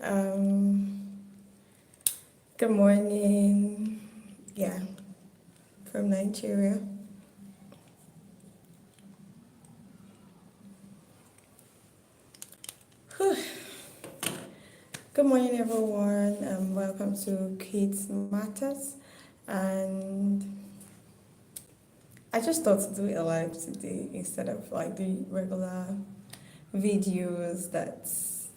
Um, Good morning. Yeah, from Nigeria. Whew. Good morning, everyone. Welcome to Kids Matters. And I just thought to do it live today instead of like the regular videos that's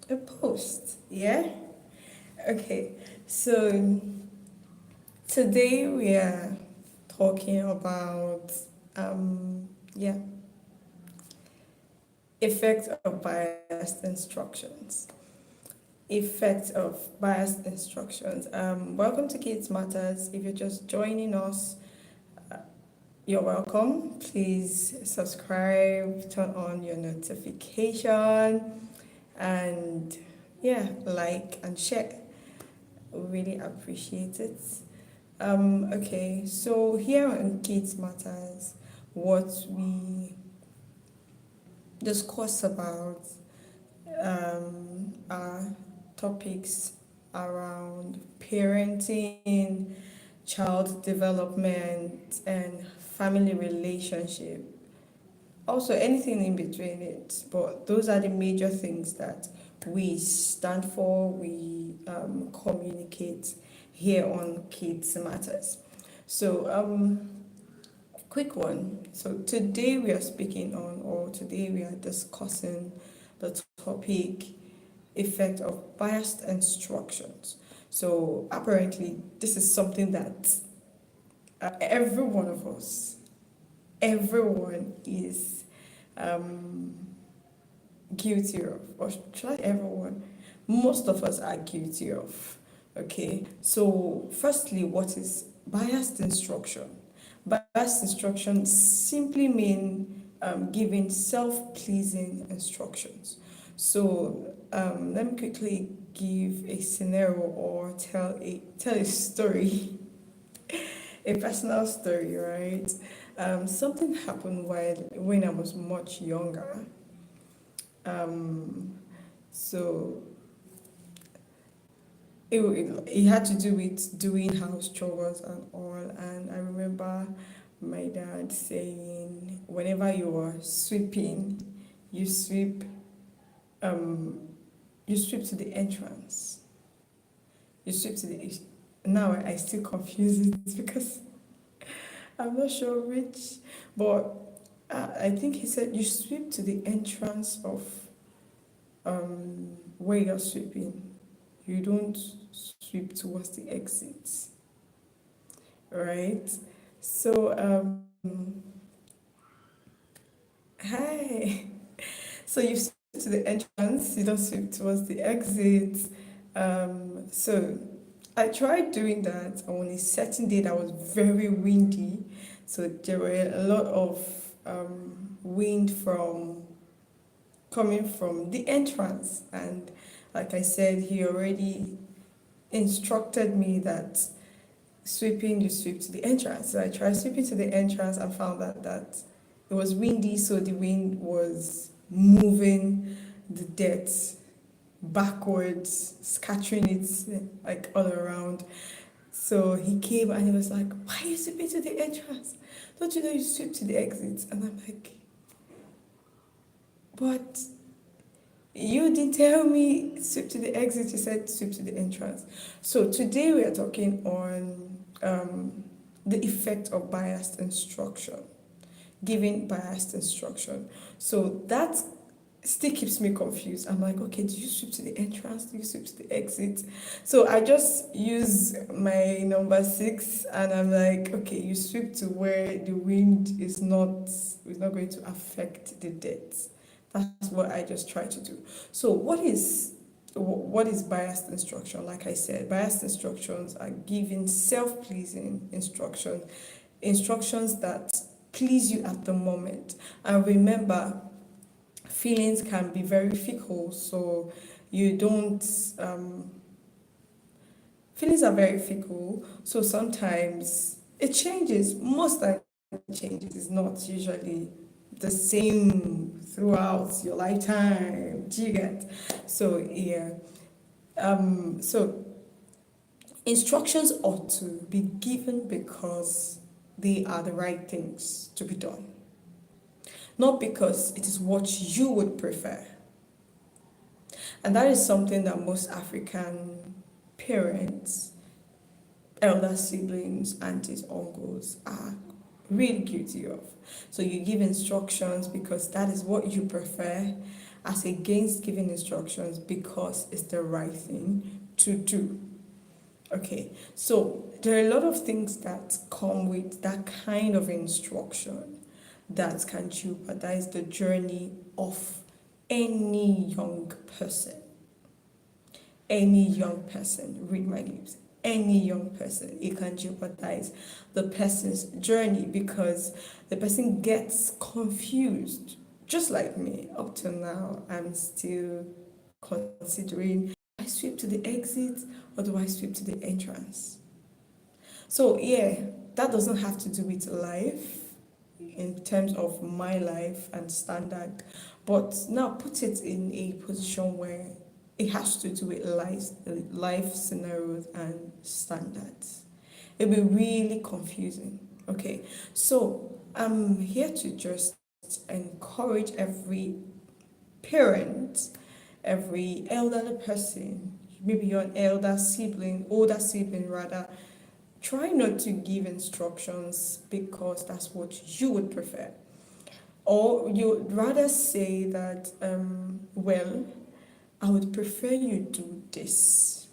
a post. Yeah? Okay. So today we are talking about yeah, effect of biased instructions. Effect of biased instructions. Welcome to Kids Matters. If you're just joining us, uh, you're welcome. Please subscribe, turn on your notification, and yeah, like and share. We really appreciate it. Okay, so here on Kids Matters, what we discuss about are topics around parenting, child development, and family relationship. Also, anything in between it, but those are the major things that we stand for, we communicate here on Kids Matters. So, quick one. So, today we are speaking on, or today we are discussing the topic effect of biased instructions. So apparently, this is something that every one of us, everyone is um, guilty of, or should I say everyone? Most of us are guilty of. Okay, so firstly, what is biased instruction? Biased instruction simply mean giving self-pleasing instructions. So let me quickly give a scenario or tell a story, a personal story, right? Something happened when I was much younger. Um, so it had to do with doing house chores and all. And I remember my dad saying, whenever you are sweeping, you sweep, um, you sweep to the entrance. You sweep to the. Now I still confuse it because I'm not sure which, but I think he said you sweep to the entrance of where you're sweeping. You don't sweep towards the exit, right? So, hi. So you sweep to the entrance, you don't sweep towards the exit. So I tried doing that on a certain day that was very windy. So there were a lot of wind from coming from the entrance, and like I said, he already instructed me that sweeping, you sweep to the entrance. So I tried sweeping to the entrance and found that it was windy, so the wind was moving the dirt backwards, scattering it like all around. So he came and he was like, "Why are you sweeping to the entrance? Don't you know you sweep to the exit?" And I'm like, "But you didn't tell me sweep to the exit, you said sweep to the entrance." So today we are talking on the effect of biased instruction, giving biased instruction. So that still keeps me confused. I'm like, okay, do you sweep to the entrance? Do you sweep to the exit? So I just use my number 6 and I'm like, okay, you sweep to where the wind is not going to affect the dirt. That's what I just try to do. So what is biased instruction? Like I said, biased instructions are giving self-pleasing instructions that please you at the moment. And remember, feelings can be very fickle, so you don't feelings are very fickle, so sometimes it changes. Most time it changes. It's not usually the same throughout your lifetime. Do you get? So yeah, So instructions ought to be given because they are the right things to be done, not because it is what you would prefer. And that is something that most African parents, elder siblings, aunties, uncles are really guilty of. So you give instructions because that is what you prefer, as against giving instructions because it's the right thing to do. Okay, so there are a lot of things that come with that kind of instruction that can jeopardize the journey of any young person. Any young person, read my lips, any young person, it can jeopardize the person's journey because the person gets confused. Just like me, up till now, I'm still considering, do I sweep to the exit or do I sweep to the entrance? So, yeah, that doesn't have to do with life in terms of my life and standard, but now put it in a position where it has to do with life scenarios and standards. It'll be really confusing. Okay, so I'm here to just encourage every parent, every elderly person, maybe you're an older sibling rather, try not to give instructions because that's what you would prefer. Or you'd rather say that, well, I would prefer you do this.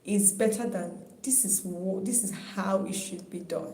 Is better than this is how it should be done.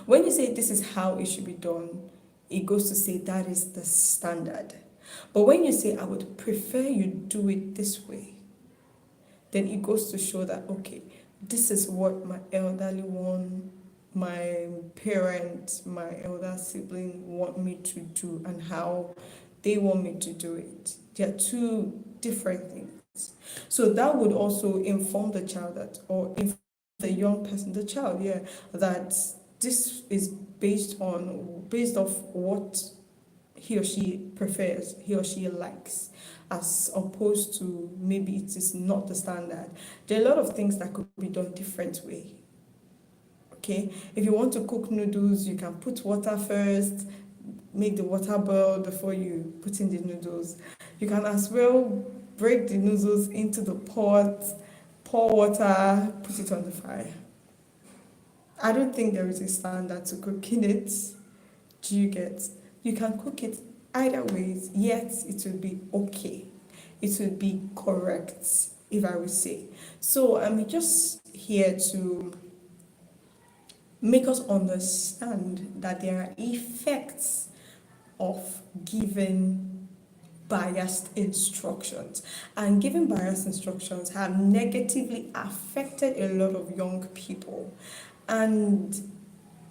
When you say this is how it should be done, it goes to say that is the standard. But when you say I would prefer you do it this way, then it goes to show that okay, this is what my elderly one, my parent, my elder sibling want me to do and how they want me to do it. They are two different things. So that would also inform the child that, or inform the young person, the child, yeah, that this is based off what he or she prefers, he or she likes, as opposed to maybe it is not the standard. There are a lot of things that could be done different way. Okay, if you want to cook noodles, you can put water first, make the water boil before you put in the noodles. You can as well break the noodles into the pot, pour water, put it on the fire. I don't think there is a standard to cooking it. Do you get? You can cook it either ways, yet it will be okay. It will be correct, if I would say. So I'm just here to make us understand that there are effects of giving biased instructions, and giving biased instructions have negatively affected a lot of young people. And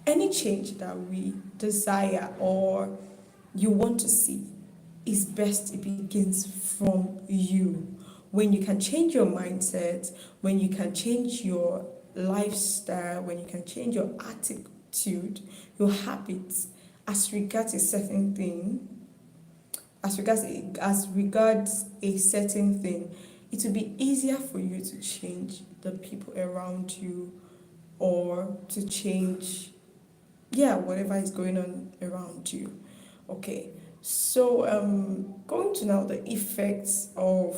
any change that we desire or you want to see is best it begins from you. When you can change your mindset, when you can change your lifestyle, when you can change your attitude, your habits as regards a certain thing, as regards a certain thing, it will be easier for you to change the people around you, or to change, yeah, whatever is going on around you. Okay, so going to now the effects of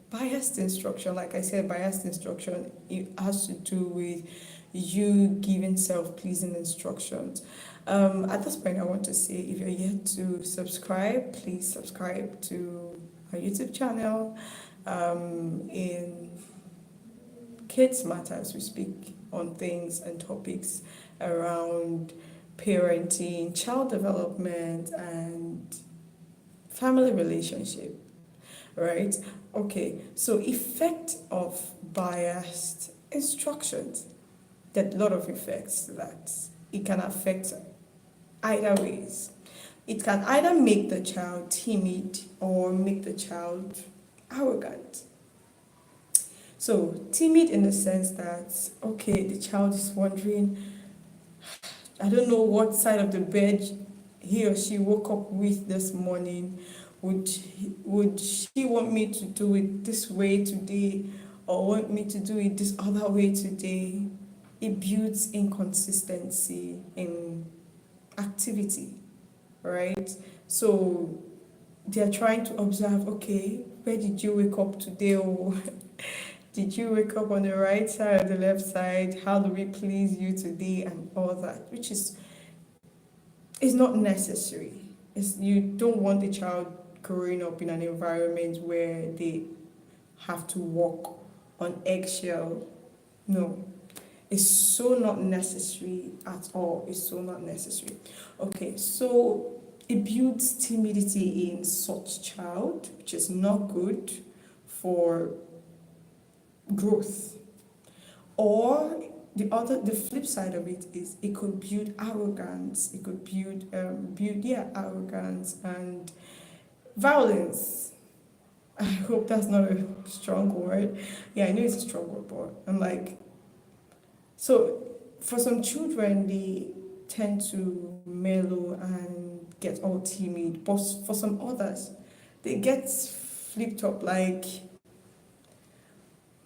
biased instruction. Like I said, biased instruction, it has to do with you giving self-pleasing instructions. At this point, I want to say, if you're yet to subscribe, please subscribe to our YouTube channel. In Kids Matters, we speak on things and topics around parenting, child development, and family relationship, right? Okay, so effect of biased instructions. There are a lot of effects that it can affect either ways. It can either make the child timid or make the child arrogant. So timid in the sense that, okay, the child is wondering, I don't know what side of the bed he or she woke up with this morning, Would she want me to do it this way today, or want me to do it this other way today? It builds inconsistency in activity, right? So they're trying to observe, okay, where did you wake up today? Or did you wake up on the right side or the left side? How do we please you today? And all that, which is not necessary. You don't want the child growing up in an environment where they have to walk on eggshell. No, it's so not necessary at all. It's so not necessary. Okay, so it builds timidity in such child, which is not good for growth. Or the flip side of it is it could build arrogance. It could build arrogance and violence. I hope that's not a strong word. Yeah, I know it's a strong word, but I'm like, so for some children, they tend to mellow and get all timid, but for some others, they get flipped up like,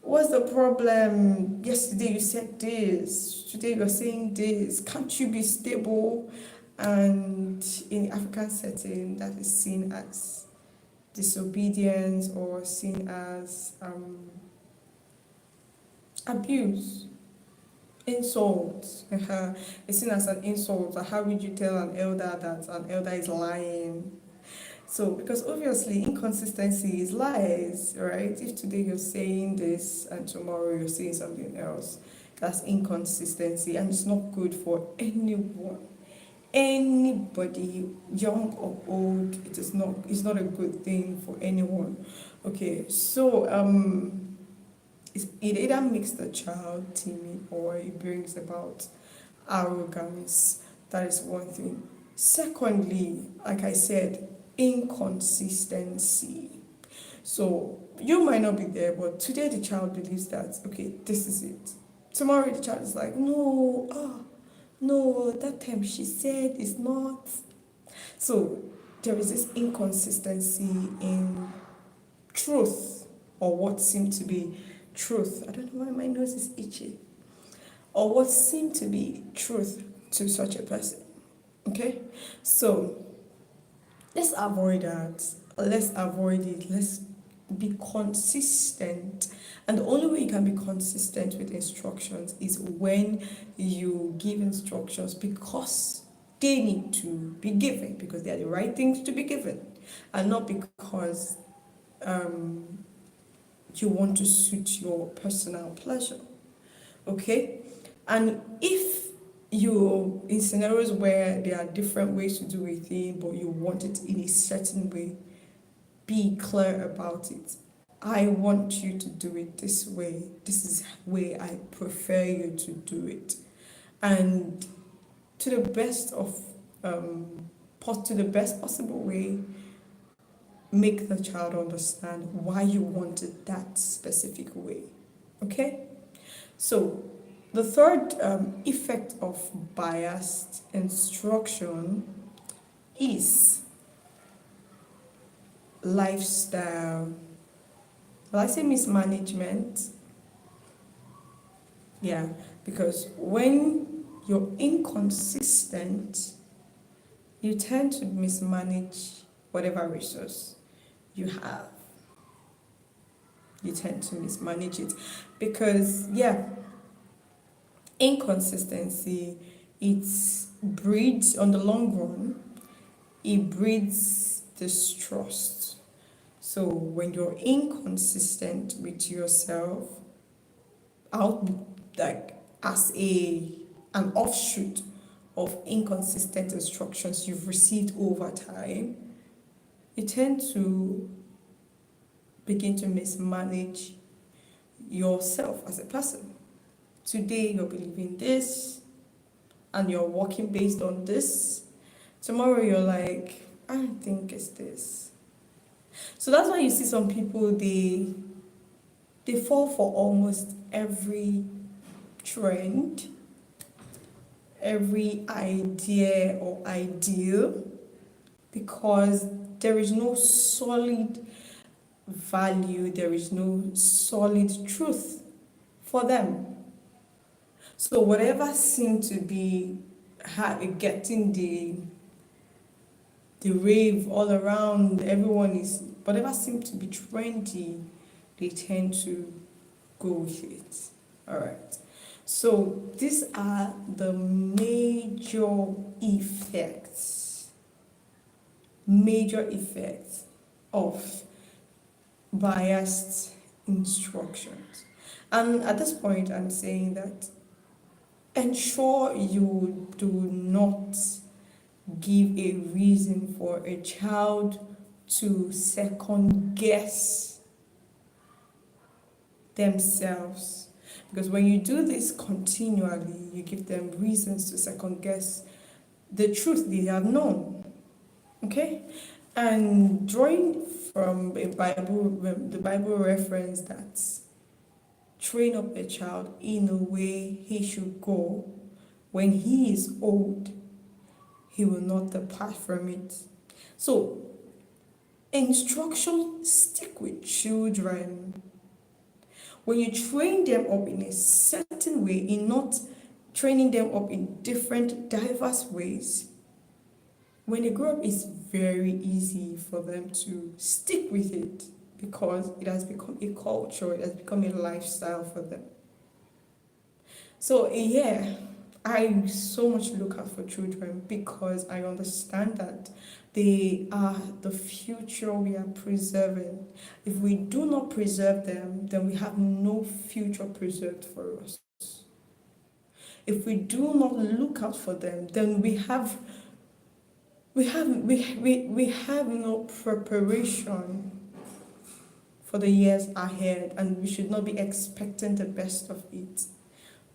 what's the problem? Yesterday you said this, today you're saying this. Can't you be stable? And in African setting, that is seen as disobedience or seen as abuse, insult. It's seen as an insult. How would you tell an elder that an elder is lying? So, because obviously inconsistency is lies, right? If today you're saying this and tomorrow you're saying something else, that's inconsistency, and it's not good for anyone. Anybody, young or old, it's not a good thing for anyone. Okay, so it either makes the child timid or it brings about arrogance. That is one thing. Secondly, like I said, inconsistency. So you might not be there, but today the child believes that, okay, this is it. Tomorrow the child is like, no, no, that time she said it's not. So there is this inconsistency in truth, or what seemed to be truth. I don't know why my nose is itchy. Or what seemed to be truth to such a person. Okay? So let's avoid that. Let's avoid it. Let's be consistent. And the only way you can be consistent with instructions is when you give instructions because they need to be given, because they are the right things to be given, and not because you want to suit your personal pleasure. Okay? And if you, in scenarios where there are different ways to do a thing, but you want it in a certain way, be clear about it. I want you to do it this way. This is the way I prefer you to do it. And to the best of to the best possible way, make the child understand why you want it that specific way. Okay? So the third effect of biased instruction is lifestyle. Will I say mismanagement? Yeah, because when you're inconsistent, you tend to mismanage whatever resource you have. You tend to mismanage it because, yeah, inconsistency, it breeds, on the long run, it breeds distrust. So when you're inconsistent with yourself, out like as an offshoot of inconsistent instructions you've received over time, you tend to begin to mismanage yourself as a person. Today you're believing this and you're working based on this. Tomorrow you're like, I don't think it's this. So that's why you see some people, they fall for almost every trend, every idea or ideal, because there is no solid value, there is no solid truth for them. So whatever seemed to be getting the rave all around, everyone is, whatever seemed to be trendy, they tend to go with it. All right. So these are the major effects of biased instructions. And at this point, I'm saying that ensure you do not give a reason for a child to second guess themselves. Because when you do this continually, you give them reasons to second guess the truth they have known. Okay? And drawing from the Bible reference that train up a child in a way he should go, when he is old, he will not depart from it. So, instruction stick with children. When you train them up in a certain way, in not training them up in different, diverse ways, when they grow up, it's very easy for them to stick with it because it has become a culture, it has become a lifestyle for them. So, yeah, I so much look out for children because I understand that they are the future we are preserving. If we do not preserve them, then we have no future preserved for us. If we do not look out for them, then we have no preparation for the years ahead, and we should not be expecting the best of it.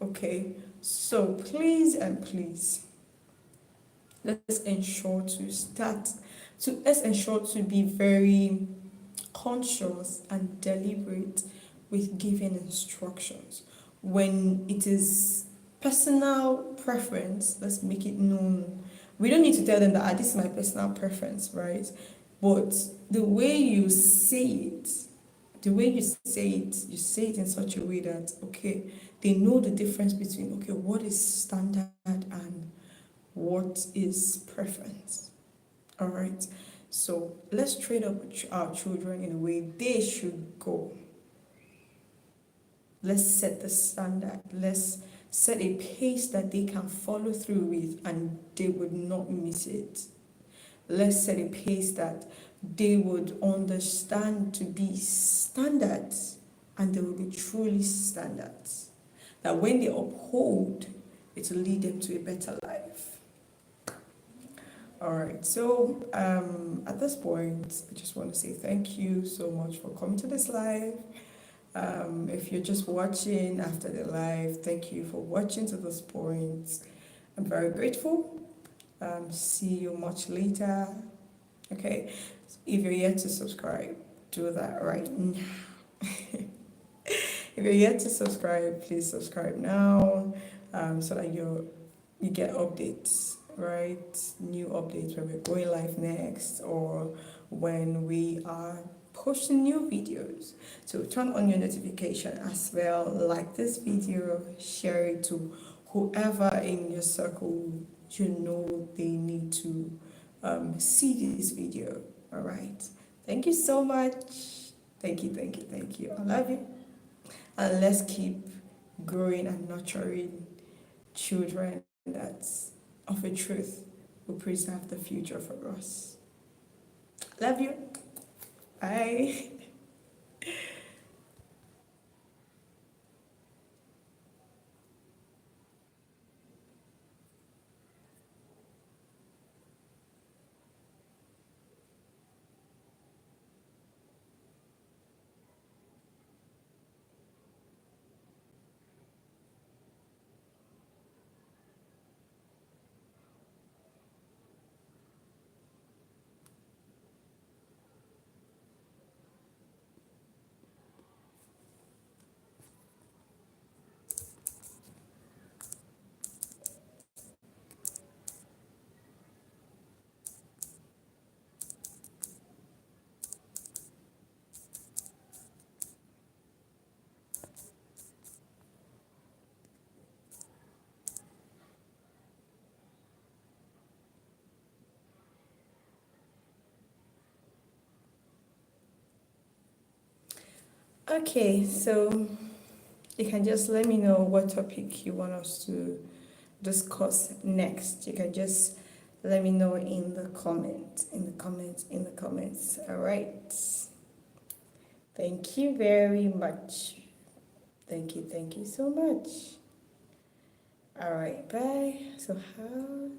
Okay, so please and please, let's ensure to be very conscious and deliberate with giving instructions. When it is personal preference, let's make it known. We don't need to tell them that this is my personal preference, right? But the way you say it, you say it in such a way that, okay, they know the difference between, okay, what is standard and what is preference. All right. So let's train up our children in a way they should go. Let's set the standard. Let's set a pace that they can follow through with and they would not miss it. Let's set a pace that they would understand to be standards and they will be truly standards. That when they uphold, it will lead them to a better life. All right, so at this point, I just want to say thank you so much for coming to this live. If you're just watching after the live, thank you for watching to this point. I'm very grateful. See you much later. Okay, if you're yet to subscribe, do that right now. If you're yet to subscribe, please subscribe now, so that you get updates, right? New updates when we're going live next or when we are posting new videos. So turn on your notification as well, like this video, share it to whoever in your circle you know they need to see this video. All right. Thank you so much. Thank you. I love you. And let's keep growing and nurturing children that's of a truth will preserve the future for us. Love you. Bye. Okay, so you can just let me know what topic you want us to discuss next. You can just let me know in the comments, in the comments. All right. Thank you very much. Thank you so much. All right, bye. So how